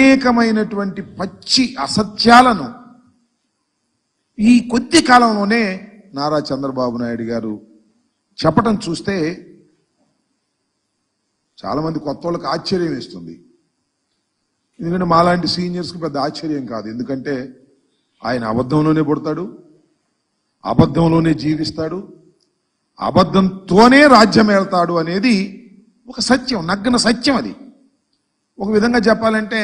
అనేకమైనటువంటి పచ్చి అసత్యాలను ఈ కొద్ది కాలంలోనే నారా చంద్రబాబు నాయుడు గారు చెప్పటం చూస్తే చాలామంది కొత్త వాళ్ళకి ఆశ్చర్యం వేస్తుంది. ఎందుకంటే మాలాంటి సీనియర్స్కి పెద్ద ఆశ్చర్యం కాదు. ఎందుకంటే ఆయన అబద్ధంలోనే పుడతాడు, అబద్ధంలోనే జీవిస్తాడు, అబద్ధంతోనే రాజ్యం వెళ్తాడు అనేది ఒక సత్యం, నగ్న సత్యం. అది ఒక విధంగా చెప్పాలంటే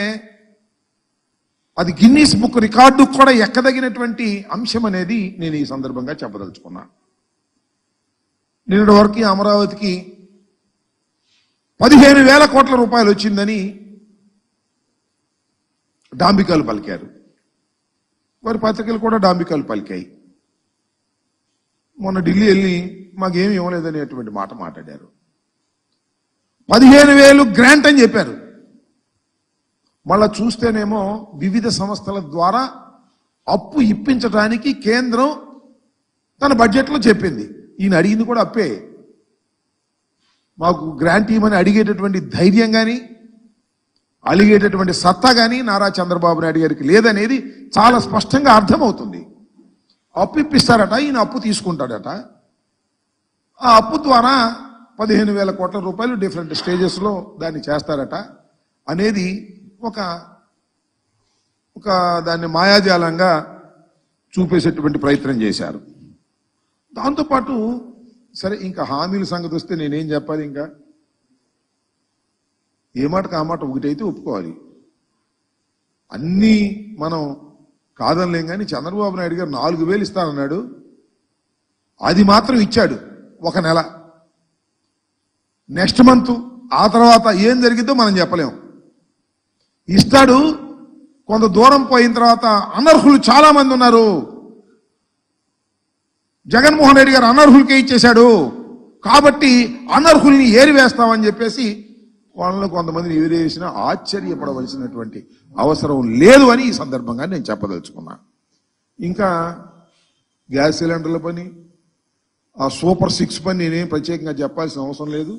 అది గిన్నీస్ బుక్ రికార్డు కూడా ఎక్కదగినటువంటి అంశం అనేది నేను ఈ సందర్భంగా చెప్పదలుచుకున్నా. నిన్నటి వరకు అమరావతికి 15,000 కోట్ల రూపాయలు వచ్చిందని డాంబికాలు పలికారు. వారి పత్రికలు కూడా డాంబికాలు పలికాయి. మొన్న ఢిల్లీ వెళ్ళి మాకేమి ఇవ్వలేదనేటువంటి మాట మాట్లాడారు. 15,000 గ్రాంట్ అని చెప్పారు. మళ్ళా చూస్తేనేమో వివిధ సంస్థల ద్వారా అప్పు ఇప్పించడానికి కేంద్రం తన బడ్జెట్లో చెప్పింది. ఈయన అడిగింది కూడా అప్పే. మాకు గ్రాంట్ ఇవ్వమని అడిగేటటువంటి ధైర్యం కానీ అలిగేటటువంటి సత్తా కానీ నారా చంద్రబాబు నాయుడు గారికి లేదనేది చాలా స్పష్టంగా అర్థమవుతుంది. అప్పు ఇప్పిస్తారట, ఈయన అప్పు తీసుకుంటాడట. ఆ అప్పు ద్వారా 15,000 కోట్ల రూపాయలు డిఫరెంట్ స్టేజెస్లో దాన్ని చేస్తారట అనేది ఒక దాన్ని మాయాజాలంగా చూపేసేటువంటి ప్రయత్నం చేశారు. దాంతోపాటు సరే ఇంకా హామీల సంగతి వస్తే నేనేం చెప్పాలి? ఇంకా ఏ మాటకు ఆ మాట ఒకటైతే ఒప్పుకోవాలి. అన్నీ మనం కాదనలేం. కానీ చంద్రబాబు నాయుడు గారు 4,000 ఇస్తానన్నాడు, అది మాత్రం ఇచ్చాడు 1 నెల. నెక్స్ట్ మంత్ ఆ తర్వాత ఏం జరిగిందో మనం చెప్పలేం. ఇస్తాడు, కొంత దూరం పోయిన తర్వాత అనర్హులు చాలా మంది ఉన్నారు. జగన్మోహన్ రెడ్డి గారు అనర్హులకే ఇచ్చేశాడు కాబట్టి అనర్హుల్ని ఏరివేస్తామని చెప్పేసి వాళ్ళలో కొంతమందిని ఏరివేసినా ఆశ్చర్యపడవలసినటువంటి అవసరం లేదు అని ఈ సందర్భంగా నేను చెప్పదలుచుకున్నా. ఇంకా గ్యాస్ సిలిండర్ల పని, ఆ సూపర్ 6 పని నేనేం ప్రత్యేకంగా చెప్పాల్సిన అవసరం లేదు.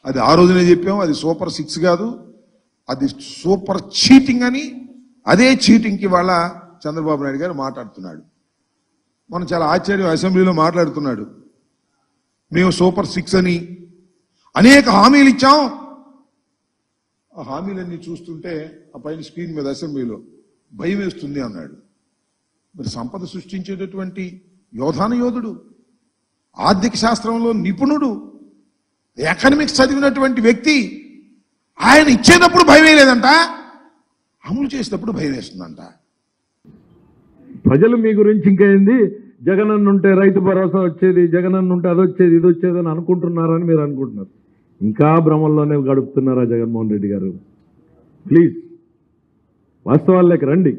అది ఆ రోజునే చెప్పాము. అది సూపర్ 6 కాదు, అది సూపర్ చీటింగ్ అని. అదే చీటింగ్కి వాళ్ళ చంద్రబాబు నాయుడు గారు మాట్లాడుతున్నాడు. మనం చాలా ఆశ్చర్యం, అసెంబ్లీలో మాట్లాడుతున్నాడు. మేము సూపర్ 6 అని అనేక హామీలు ఇచ్చాం. ఆ హామీలన్నీ చూస్తుంటే ఆ పైన స్క్రీన్ మీద అసెంబ్లీలో భయం వేస్తుంది అన్నాడు. మరి సంపద సృష్టించేటటువంటి యోధుడు, ఆర్థిక శాస్త్రంలో నిపుణుడు, ఎకనామిక్స్ చదివినటువంటి వ్యక్తి, ఆయన ఇచ్చేటప్పుడు భయం వేయలేదంట, అమలు చేసేటప్పుడు భయం వేస్తుందంట. ప్రజలు మీ గురించి ఇంకా ఏంది, జగనన్న ఉంటే రైతు భరోసా వచ్చేది, జగనన్న ఉంటే అది వచ్చేది ఇది వచ్చేది అని అనుకుంటున్నారని మీరు అనుకుంటున్నారు. ఇంకా భ్రమంలోనే గడుపుతున్నారా జగన్మోహన్ రెడ్డి గారు? ప్లీజ్ వాస్తవాల్లోకి రండి.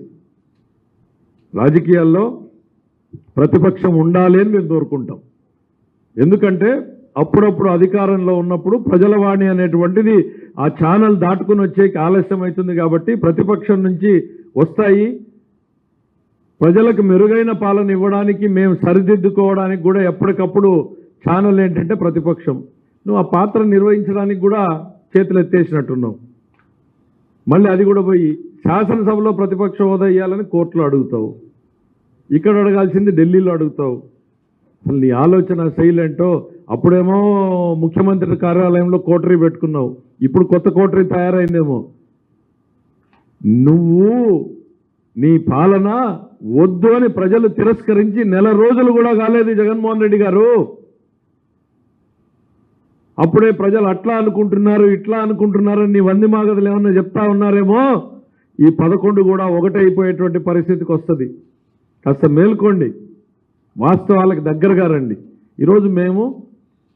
రాజకీయాల్లో ప్రతిపక్షం ఉండాలి అని మేము కోరుకుంటాం. ఎందుకంటే అప్పుడప్పుడు అధికారంలో ఉన్నప్పుడు ప్రజల వాణి అనేటువంటిది ఆ ఛానల్ దాటుకుని వచ్చేకి ఆలస్యం అవుతుంది. కాబట్టి ప్రతిపక్షం నుంచి వస్తాయి. ప్రజలకు మెరుగైన పాలన ఇవ్వడానికి, మేము సరిదిద్దుకోవడానికి కూడా ఎప్పటికప్పుడు ఛానల్ ఏంటంటే ప్రతిపక్షం. నువ్వు ఆ పాత్ర నిర్వహించడానికి కూడా చేతులు ఎత్తేసినట్టున్నావు. మళ్ళీ అది కూడా పోయి శాసనసభలో ప్రతిపక్ష హోదా ఇవ్వాలని కోర్టులో అడుగుతావు, ఇక్కడ అడగాల్సింది ఢిల్లీలో అడుగుతావు. అసలు నీ ఆలోచన శైలేంటో. అప్పుడేమో ముఖ్యమంత్రి కార్యాలయంలో కోటరీ పెట్టుకున్నావు, ఇప్పుడు కొత్త కోటరీ తయారైందేమో. నువ్వు నీ పాలన వద్దు అని ప్రజలు తిరస్కరించి 1 రోజులు కూడా కాలేదు జగన్మోహన్ రెడ్డి గారు. అప్పుడే ప్రజలు అట్లా అనుకుంటున్నారు ఇట్లా అనుకుంటున్నారు అని నీ వంది మాగదులు ఏమన్నా చెప్తా ఉన్నారేమో. ఈ 11 కూడా ఒకటైపోయేటువంటి పరిస్థితికి వస్తుంది. కాస్త మేల్కోండి, వాస్తవాలకు దగ్గరగా రండి. ఈరోజు మేము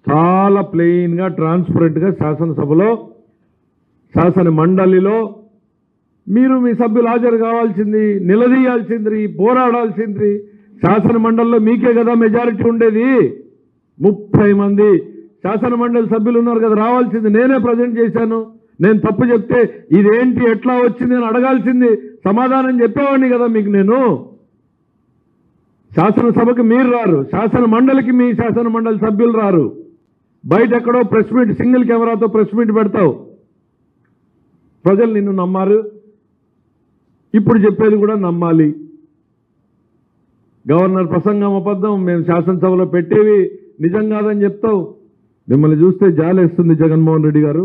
చాలా ప్లెయిన్గా ట్రాన్స్పరెంట్గా శాసనసభలో శాసన మండలిలో మీరు మీ సభ్యులు హాజరు కావాల్సింది, నిలదీయాల్సింది, పోరాడాల్సింది. శాసన మండలిలో మీకే కదా మెజారిటీ ఉండేది. 30 మంది శాసన మండలి సభ్యులు ఉన్నారు కదా, రావాల్సింది. నేనే ప్రజెంట్ చేశాను. నేను తప్పు చెప్తే ఇదేంటి ఎట్లా వచ్చింది అని అడగాల్సింది, సమాధానం చెప్పేవాడిని కదా మీకు. నేను శాసనసభకి మీరు రారు, శాసన మండలికి మీ శాసన మండలి సభ్యులు రారు. బయట ఎక్కడో ప్రెస్ మీట్, సింగిల్ కెమెరాతో ప్రెస్ మీట్ పెడతావు. ప్రజలు నిన్ను నమ్మారు. ఇప్పుడు చెప్పేది కూడా నమ్మాలి. గవర్నర్ ప్రసంగం అబద్ధం, మేము శాసనసభలో పెట్టేవి నిజం కాదని చెప్తావు. మిమ్మల్ని చూస్తే జాలేస్తుంది జగన్మోహన్ రెడ్డి గారు.